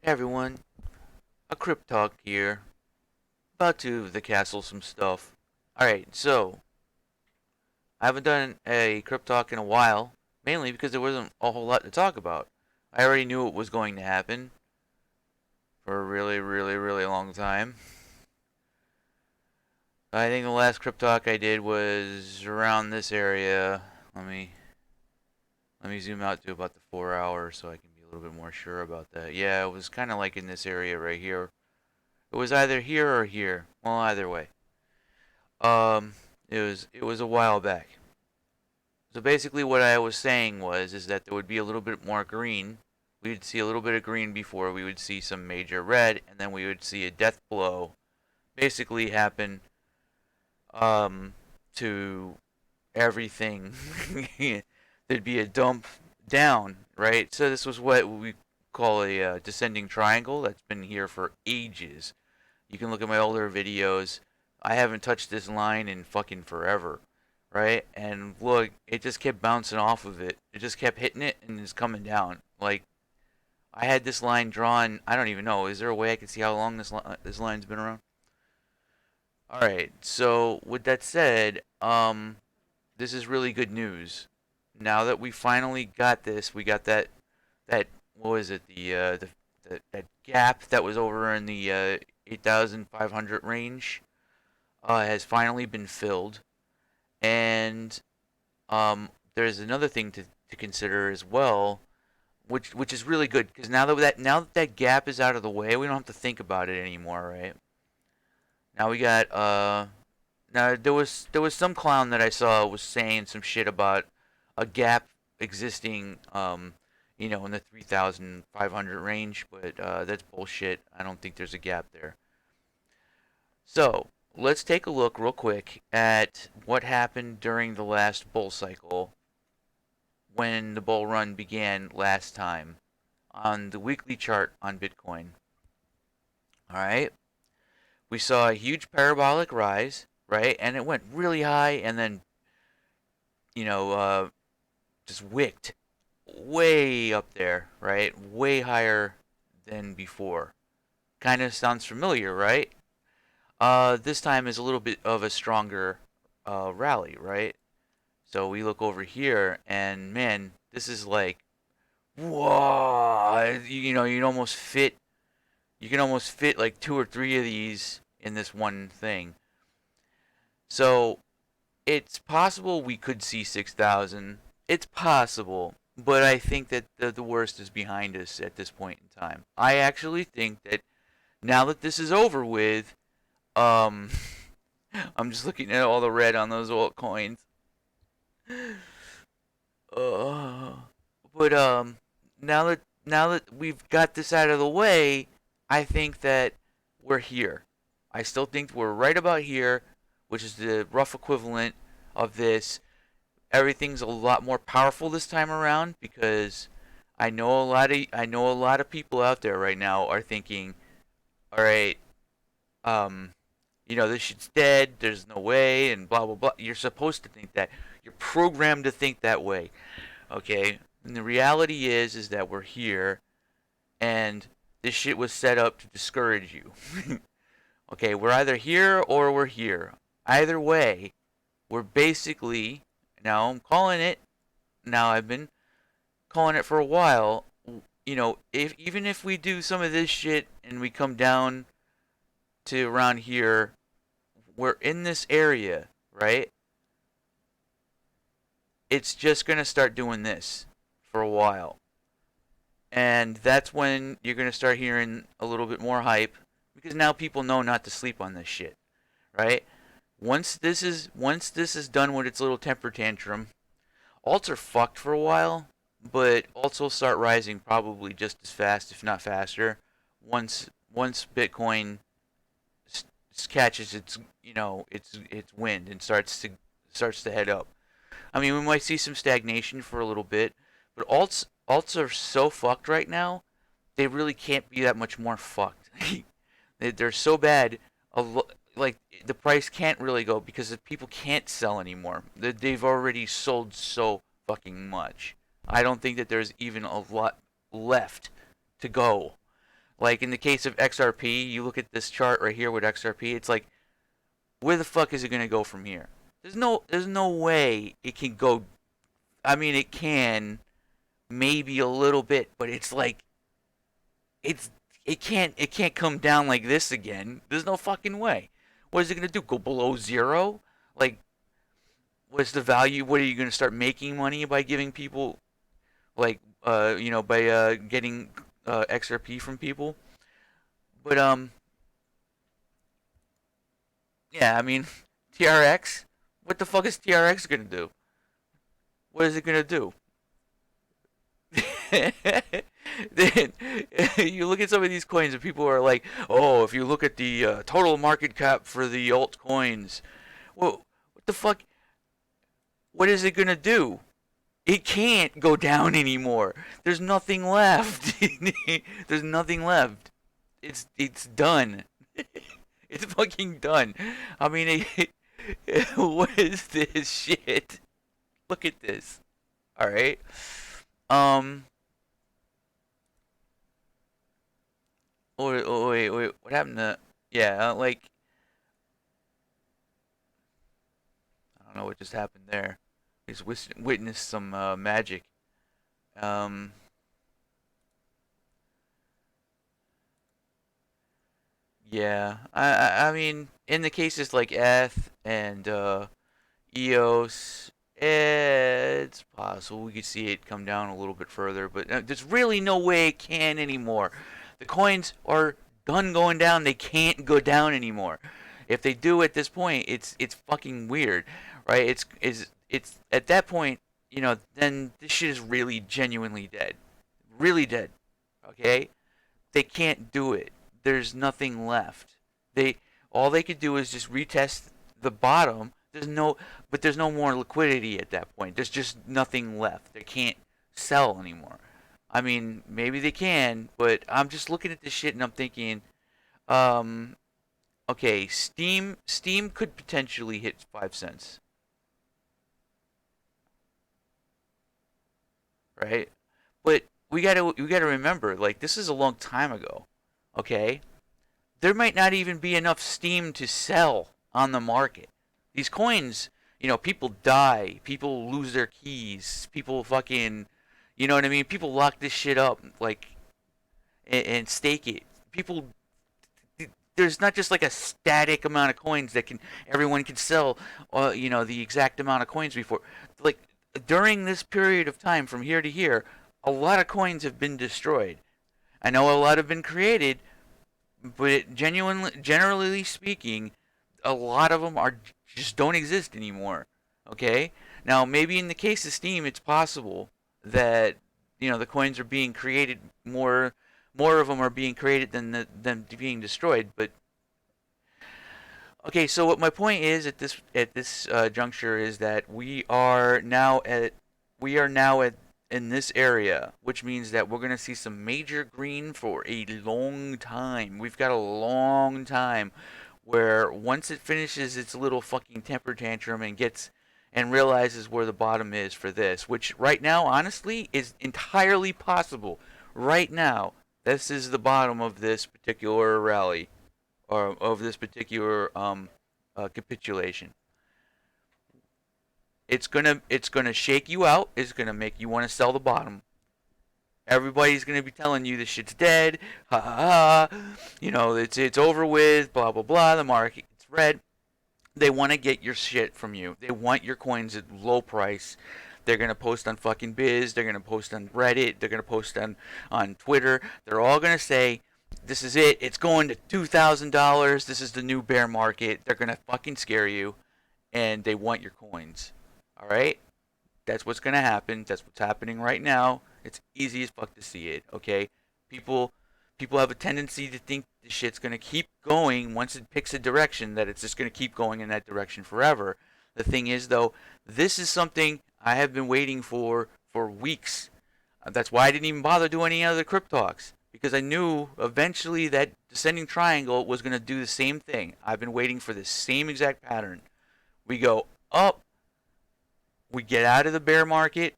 Hey everyone, a Cryptalk here. About to the castle some stuff. Alright, so I haven't done a Cryptalk in a while, mainly because there wasn't a whole lot to talk about. I already knew it was going to happen for a really, really, really long time. I think the last Cryptalk I did was around this area. Let me let me zoom out to about the 4 hours so I can be a little bit more sure about that. Yeah, it was kind of like in this area right here. It was either here or here. Well, either way. Um, it was a while back. So basically, what I was saying is that there would be a little bit more green. We would see a little bit of green before we would see some major red, and then we would see a death blow, basically happen um to everything. There'd be a dump down, right? So this was what we call a descending triangle. That's been here for ages. You can look at my older videos. I haven't touched this line in fucking forever, right? And look, it just kept bouncing off of it. It just kept hitting it and it's coming down. Like I had this line drawn. I don't even know. Is there a way I can see how long this line's been around? All right. So with that said, this is really good news. Now that we finally got this, we got that what was it? That gap that was over in the 8,500 range has finally been filled, and there's another thing to consider as well, which is really good because now that gap is out of the way, we don't have to think about it anymore, right? Now we got now there was some clown that I saw was saying some shit about a gap existing in the 3,500 range, but that's bullshit. I don't think there's a gap there. So let's take a look real quick at what happened during the last bull cycle when the bull run began last time on the weekly chart on Bitcoin. All right, we saw a huge parabolic rise, right, and it went really high, and then you know just wicked way up there, right, way higher than before. Kind of sounds familiar, right? This time is a little bit of a stronger rally, right? So we look over here, and man, this is like, whoa! You can almost fit like two or three of these in this one thing. So it's possible we could see 6,000. It's possible, but I think that the worst is behind us at this point in time. I actually think that now that this is over with, um, I'm just looking at all the red on those altcoins. Uh, but now that we've got this out of the way, I think that we're here. I still think we're right about here, which is the rough equivalent of this. Everything's a lot more powerful this time around because I know a lot of people out there right now are thinking, all right, um, this shit's dead. There's no way, and blah blah blah. You're supposed to think that. You're programmed to think that way. Okay, and the reality is that we're here, and this shit was set up to discourage you. Okay, we're either here or we're here. Either way, we're basically now. I'm calling it. Now I've been calling it for a while. If even if we do some of this shit and we come down to around here, we're in this area, right? It's just gonna start doing this for a while. And that's when you're going to start hearing a little bit more hype because now people know not to sleep on this shit, right? Once this is done with its little temper tantrum, alts are fucked for a while, but alts will start rising probably just as fast, if not faster, once Bitcoin catches its wind and starts to head up. I mean, we might see some stagnation for a little bit, but alts are so fucked right now. They really can't be that much more fucked. They're so bad. Like the price can't really go because people can't sell anymore. They've already sold so fucking much. I don't think that there's even a lot left to go. Like in the case of XRP, you look at this chart right here with XRP, it's like, where the fuck is it gonna go from here? There's no way it can go. I mean, it can maybe a little bit, but it's like it's it can't come down like this again. There's no fucking way. What is it gonna do? Go below zero? Like, what's the value? What are you gonna start making money by giving people like by getting XRP from people? But yeah, I mean, TRX. What the fuck is TRX gonna do? What is it gonna do? Then you look at some of these coins and people are like, "Oh, if you look at the total market cap for the altcoins, well, what the fuck? What is it gonna do? It can't go down anymore. There's nothing left. There's nothing left. It's done. It's fucking done. I mean, what is this shit? Look at this. All right. Um. Wait. What happened to? Yeah. Like, I don't know what just happened there. Just witnessed some magic. Um. Yeah. I mean, in the cases like ETH and EOS, it's possible we could see it come down a little bit further, but there's really no way it can anymore. The coins are done going down. They can't go down anymore. If they do at this point, it's fucking weird, right? It's at that point, then this shit is really genuinely dead, really dead. Okay, they can't do it. There's nothing left. They All they could do is just retest the bottom. There's no more liquidity at that point. There's just nothing left. They can't sell anymore. I mean, maybe they can, but I'm just looking at this shit and I'm thinking, um, okay, Steam could potentially hit 5 cents, right? But we gotta remember, like, this is a long time ago. Okay, there might not even be enough Steam to sell on the market. These coins, people die, people lose their keys, people fucking, you know what I mean? People lock this shit up, like, and stake it. People, there's not just like a static amount of coins that can everyone can sell, the exact amount of coins before. Like, during this period of time from here to here, a lot of coins have been destroyed. I know a lot have been created, but generally speaking, a lot of them are just don't exist anymore. Okay, now maybe in the case of Steam, it's possible that the coins are being created more of them are being created than being destroyed. But okay, so what my point is at this juncture is that we are now at in this area, which means that we're gonna see some major green for a long time. We've got a long time where once it finishes its little fucking temper tantrum and realizes where the bottom is for this, which right now honestly is entirely possible. Right now, this is the bottom of this particular rally or of this particular capitulation. It's gonna shake you out. It's gonna make you want to sell the bottom. Everybody's gonna be telling you this shit's dead. Ha ha ha. It's over with. Blah blah blah. The market's red. They want to get your shit from you. They want your coins at low price. They're gonna post on fucking Biz. They're gonna post on Reddit. They're gonna post on Twitter. They're all gonna say, "This is it. It's going to $2,000. This is the new bear market." They're gonna fucking scare you, and they want your coins. All right. That's what's gonna happen. That's what's happening right now. It's easy as fuck to see it. Okay. People people have a tendency to think the shit's gonna keep going once it picks a direction, that it's just gonna keep going in that direction forever. The thing is, though, this is something I have been waiting for weeks. That's why I didn't even bother doing any other crypt talks, because I knew eventually that descending triangle was going to do the same thing. I've been waiting for the same exact pattern. We go up, we get out of the bear market,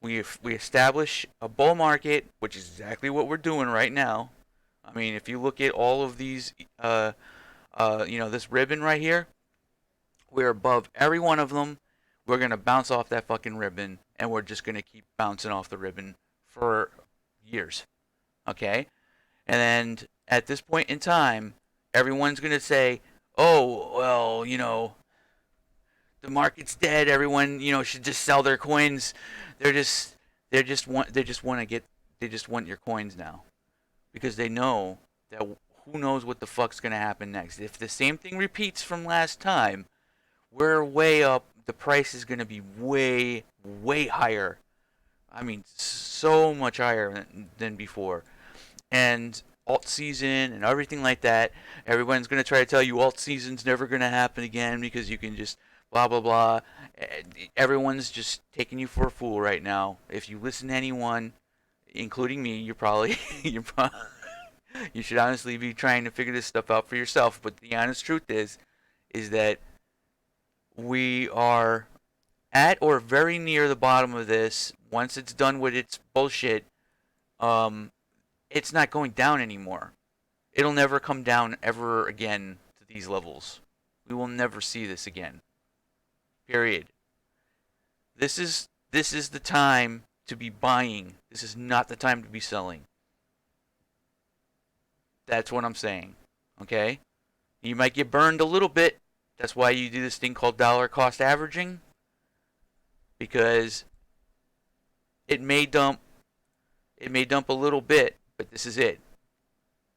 we establish a bull market, which is exactly what we're doing right now. I mean, if you look at all of these, this ribbon right here, we're above every one of them. We're gonna bounce off that fucking ribbon, and we're just gonna keep bouncing off the ribbon for years. Okay? And at this point in time, everyone's gonna say, "Oh, well, the market's dead. Everyone, should just sell their coins. They're just, they just want to get, they just want your coins now because they know that who knows what the fuck's gonna happen next. If the same thing repeats from last time, we're way up. The price is gonna be way, way higher. I mean, so much higher than before. And alt season and everything like that. Everyone's going to try to tell you alt season's never going to happen again because you can just blah blah blah. Everyone's just taking you for a fool right now. If you listen to anyone, including me, you should honestly be trying to figure this stuff out for yourself. But the honest truth is that we are at or very near the bottom of this. Once it's done with its bullshit, um, it's not going down anymore. It'll never come down ever again to these levels. We will never see this again. Period. This is the time to be buying. This is not the time to be selling. That's what I'm saying. Okay? You might get burned a little bit. That's why you do this thing called dollar cost averaging, because it may dump a little bit, but this is it.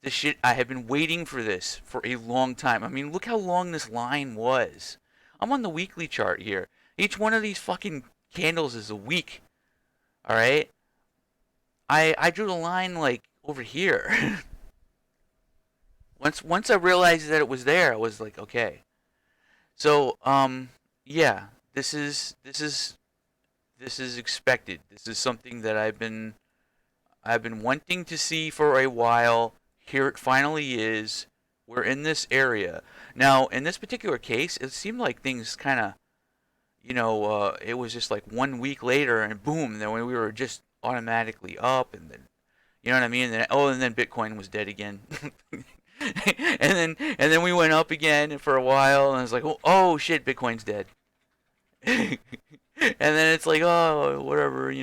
This shit, I have been waiting for this for a long time. I mean, look how long this line was. I'm on the weekly chart here. Each one of these fucking candles is a week. All right? I drew the line like over here. once I realized that it was there, I was like, okay. So, yeah, this is expected. This is something that I've been wanting to see for a while. Here it finally is. We're in this area. Now, in this particular case, it seemed like things kind of, it was just like 1 week later and boom, then we were just automatically up and then, you know what I mean? And then Bitcoin was dead again. and then we went up again for a while and it's like, oh shit, Bitcoin's dead. And then it's like, oh, whatever,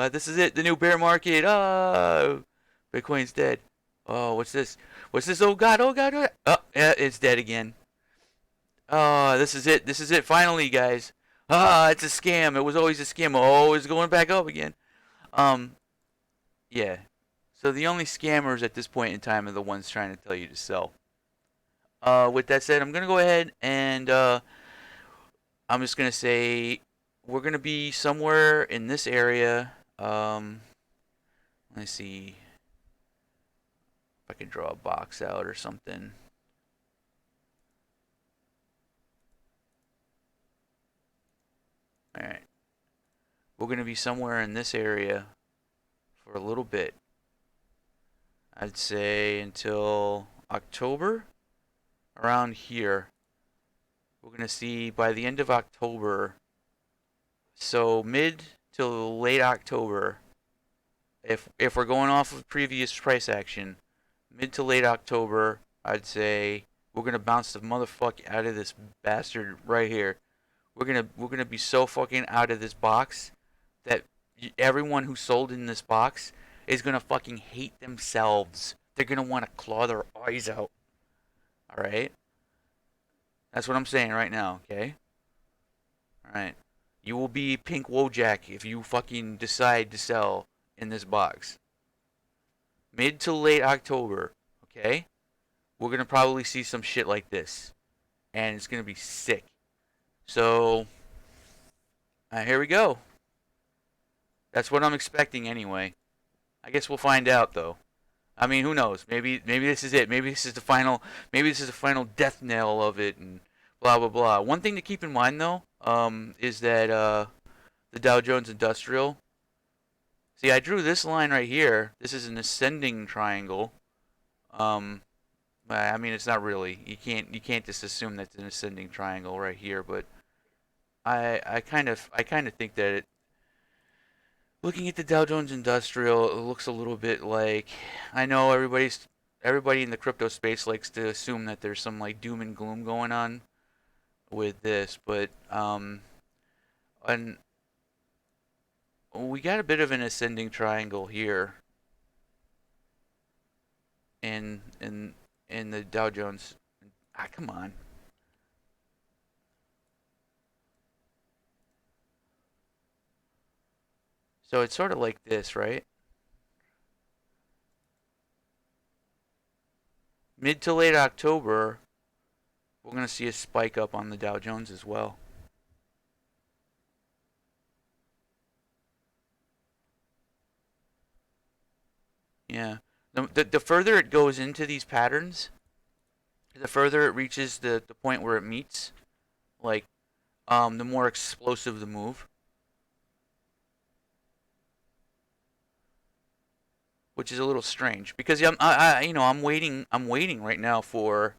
this is it, the new bear market. Oh, Bitcoin's dead. Oh, what's this? What's this? Oh God, oh God, oh, God. Oh, yeah, it's dead again. Oh, this is it. This is it. Finally, guys. Ah, it's a scam. It was always a scam. Oh, it's going back up again. Um, yeah. So the only scammers at this point in time are the ones trying to tell you to sell. With that said, I'm gonna go ahead and I'm just gonna say we're gonna be somewhere in this area. Let's see if I can draw a box out or something. All right, we're gonna be somewhere in this area for a little bit. I'd say until October, around here. We're gonna see by the end of October, so mid to late October, if we're going off of previous price action, mid to late October, I'd say we're gonna bounce the motherfucker out of this bastard right here. We're gonna be so fucking out of this box that everyone who sold in this box is gonna fucking hate themselves. They're gonna want to claw their eyes out. All right, that's what I'm saying right now. Okay. All right. You will be Pink Wojak if you fucking decide to sell in this box. Mid to late October, okay? We're gonna probably see some shit like this, and it's gonna be sick. So, here we go. That's what I'm expecting anyway. I guess we'll find out though. I mean, who knows? Maybe this is it. Maybe this is the final. Maybe this is the final death knell of it, and blah blah blah. One thing to keep in mind though, is that the Dow Jones Industrial. See, I drew this line right here. This is an ascending triangle. Um, I mean, it's not really. You can't just assume that's an ascending triangle right here. But I kind of think that looking at the Dow Jones Industrial, it looks a little bit like. I know everybody's everybody in the crypto space likes to assume that there's some like doom and gloom going on with this, but and we got a bit of an ascending triangle here in the Dow Jones. Ah, come on. So it's sort of like this, right? Mid to late October, we're going to see a spike up on the Dow Jones as well. Yeah. The further it goes into these patterns, the further it reaches the point where it meets, like the more explosive the move, which is a little strange because I'm waiting right now for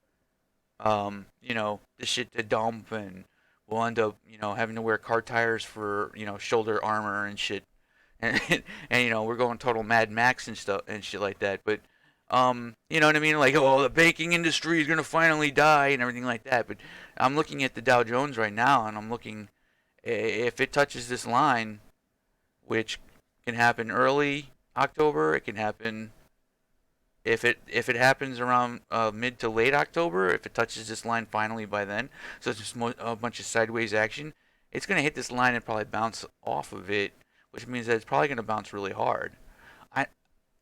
this shit to dump and we'll end up having to wear car tires for shoulder armor and shit and we're going total Mad Max and stuff and shit like that. But you know what I mean? Like, oh, the banking industry is gonna finally die and everything like that. But I'm looking at the Dow Jones right now, and I'm looking if it touches this line, which can happen early October, it can happen if it happens around mid to late October, if it touches this line finally by then, so it's just a bunch of sideways action, it's gonna hit this line and probably bounce off of it, which means that it's probably gonna bounce really hard. I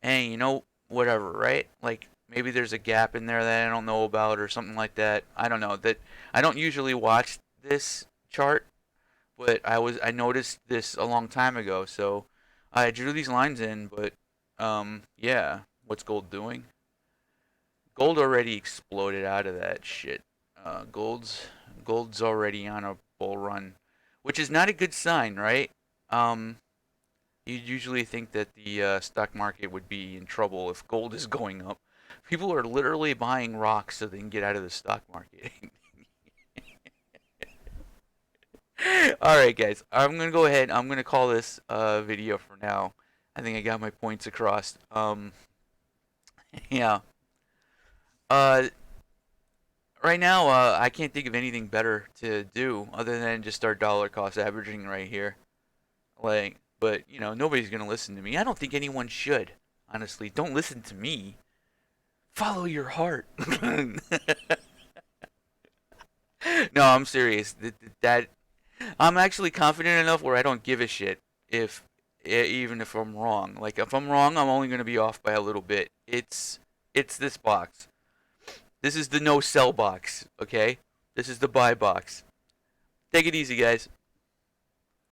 and whatever, right? Like maybe there's a gap in there that I don't know about or something like that. I don't know that I don't usually watch this chart, but I noticed this a long time ago, so I drew these lines in. But yeah, what's gold doing? Gold already exploded out of that shit. Gold's already on a bull run, which is not a good sign, right? Um, you'd usually think that the stock market would be in trouble if gold is going up. People are literally buying rocks so they can get out of the stock market. All right, guys, I'm gonna go ahead. I'm gonna call this video for now. I think I got my points across. Yeah. Uh, right now, I can't think of anything better to do other than just start dollar cost averaging right here. Like, but nobody's gonna listen to me. I don't think anyone should. Honestly, don't listen to me. Follow your heart. No, I'm serious. That I'm actually confident enough where I don't give a shit if even if I'm wrong. Like if I'm wrong, I'm only gonna be off by a little bit. It's this box. This is the no sell box. Okay, this is the buy box. Take it easy, guys.